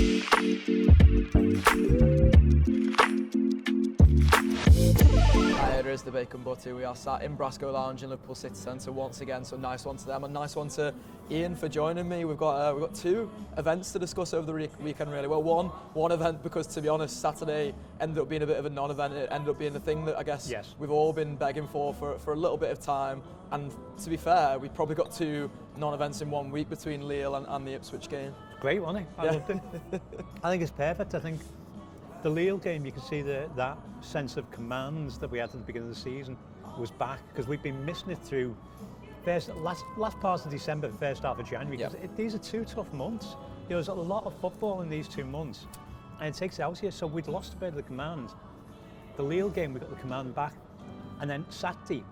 Here is the Bacon Butty. We are sat in Brasco Lounge in Liverpool City Centre once again, so nice one to them and nice one to Ian for joining me. We've got two events to discuss over the weekend really. Well, one event because to be honest Saturday ended up being a bit of a non-event. It ended up being the thing that I guess we've all been begging for a little bit of time, and to be fair we probably got two non-events in 1 week between Lille and the Ipswich game. Great, wasn't it? I loved it. I think it's perfect. I think the Lille game, you can see that sense of commands that we had at the beginning of the season was back, because we've been missing it through last part of December, first half of January. Because these are two tough months. You know, there's a lot of football in these 2 months, and it takes it out here. So we'd lost a bit of the command. The Lille game, we got the command back, and then Saturday,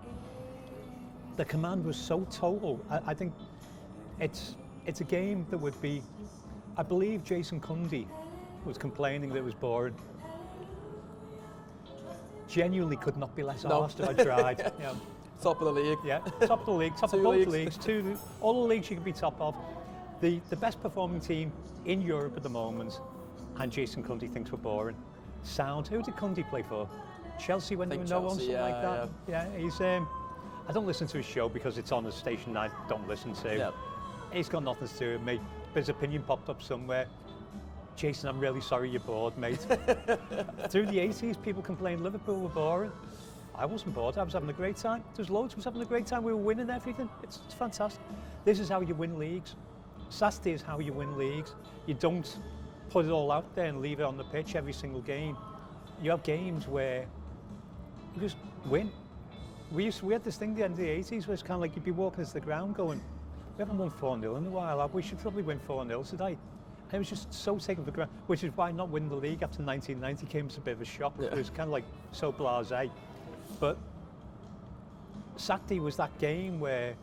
the command was so total. I think it's a game that would be. I believe Jason Cundy was complaining that it was boring. Genuinely could not be less arsed if I tried. Yeah. Top of the league. Yeah, top of the league, top of both leagues. All the leagues you can be top of. The best performing team in Europe at the moment, and Jason Cundy thinks we're boring. Sound. Who did Cundy play for? Chelsea when they were no one, something like that. Yeah, he's. I don't listen to his show because it's on a station I don't listen to. Yep. He's got nothing to do with me. But his opinion popped up somewhere. Jason, I'm really sorry you're bored, mate. Through the 80s, people complained Liverpool were boring. I wasn't bored, I was having a great time. There's loads, I was having a great time, we were winning everything. It's fantastic. This is how you win leagues. Saturday is how you win leagues. You don't put it all out there and leave it on the pitch every single game. You have games where you just win. We had this thing at the end of the 80s where it's kind of like you'd be walking into the ground going, we haven't won 4-0 in a while, we should probably win 4-0 today. And it was just so taken for granted, which is why not winning the league after 1990 came as a bit of a shock. It was kind of like so blasé. But Saturday was that game where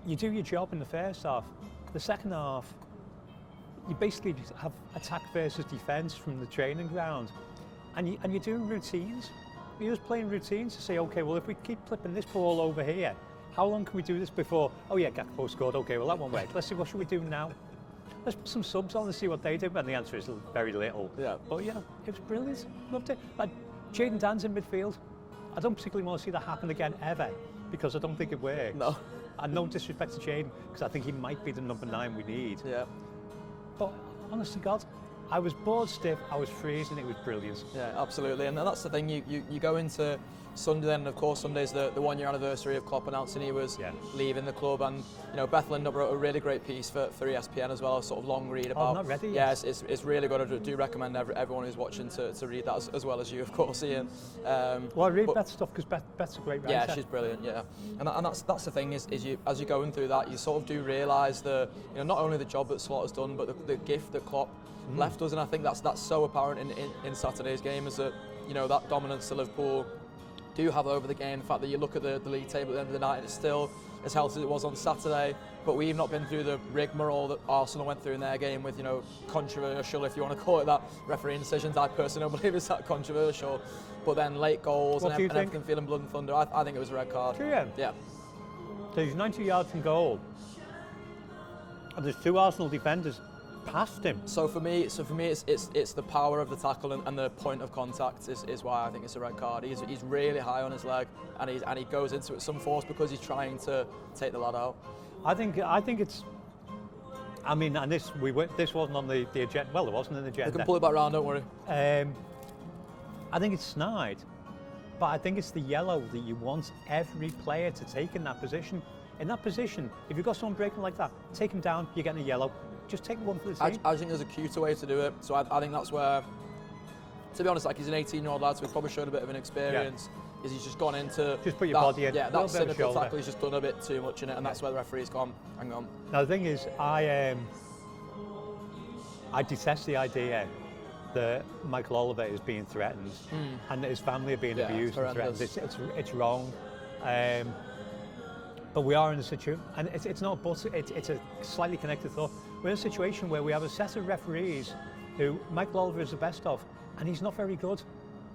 you do your job in the first half. The second half, you basically have attack versus defence from the training ground. And you're doing routines. You're just playing routines to say, okay, well, if we keep flipping this ball over here, how long can we do this before? Oh yeah, Gakpo scored. Okay, well that one worked. Let's see, what should we do now? Let's put some subs on and see what they do. And the answer is very little. Yeah. But yeah, it was brilliant. Loved it. Like, Jayden Dan's in midfield. I don't particularly want to see that happen again ever, because I don't think it works. No. And no disrespect to Jayden, because I think he might be the number 9 we need. Yeah. But honest to God, I was bored stiff, I was freezing, it was brilliant. Yeah, absolutely. And that's the thing, you go into Sunday then, and of course Sunday's the 1 year anniversary of Klopp announcing he was leaving the club, and you know, Beth Lindop wrote a really great piece for ESPN as well, a sort of long read about. I'm not ready yet. Yeah, it's really good. I do recommend everyone who's watching to read that as well as you, of course, Ian. Well, I read Beth's stuff because Beth's a great writer. Yeah, she's brilliant. Yeah, and that's the thing is you, as you're going through that, you sort of do realise not only the job that Slaughter's done, but the gift that Klopp left us, and I think that's so apparent in Saturday's game, is that that dominance to Liverpool do have over the game. The fact that you look at the league table at the end of the night, it's still as healthy as it was on Saturday, but we've not been through the rigmarole that Arsenal went through in their game with controversial, if you want to call it that, refereeing decisions. I personally don't believe it's that controversial, but then late goals and everything feeling blood and thunder. I think it was a red card. Yeah. So he's 90 yards from goal, and there's 2 Arsenal defenders past him. So for me, it's the power of the tackle and the point of contact is why I think it's a red card. He's really high on his leg, and he goes into it with some force because he's trying to take the lad out. I think it's. I mean, and this wasn't on the agenda. Well, it wasn't in the agenda. We can pull it back round. Don't worry. I think it's snide, but I think it's the yellow that you want every player to take in that position. In that position, if you've got someone breaking like that, take him down. You're getting a yellow. Just take one for the team. I think there's a cuter way to do it. So I think that's where, to be honest, like, he's an 18-year-old lad, so he's probably showed a bit of an experience. Is he's just gone into just put your body in. Yeah, that cynical tackle. He's just done a bit too much in it, and that's where the referee's gone. Hang on. Now the thing is, I detest the idea that Michael Oliver is being threatened and that his family are being abused and threatened. It's wrong. But we are in a situation, and it's not but, it's a slightly connected thought. We're in a situation where we have a set of referees who Michael Oliver is the best of, and he's not very good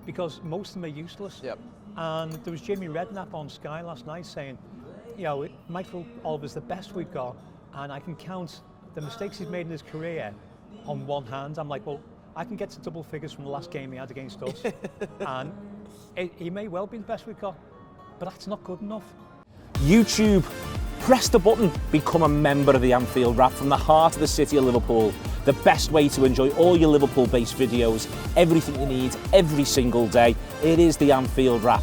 because most of them are useless. Yep. And there was Jamie Redknapp on Sky last night saying, Michael Oliver's the best we've got, and I can count the mistakes he's made in his career on one hand, I'm like, well, I can get to double figures from the last game he had against us. And he may well be the best we've got, but that's not good enough. YouTube, press the button, become a member of the Anfield Wrap from the heart of the city of Liverpool. The best way to enjoy all your Liverpool-based videos, everything you need, every single day. It is the Anfield Wrap.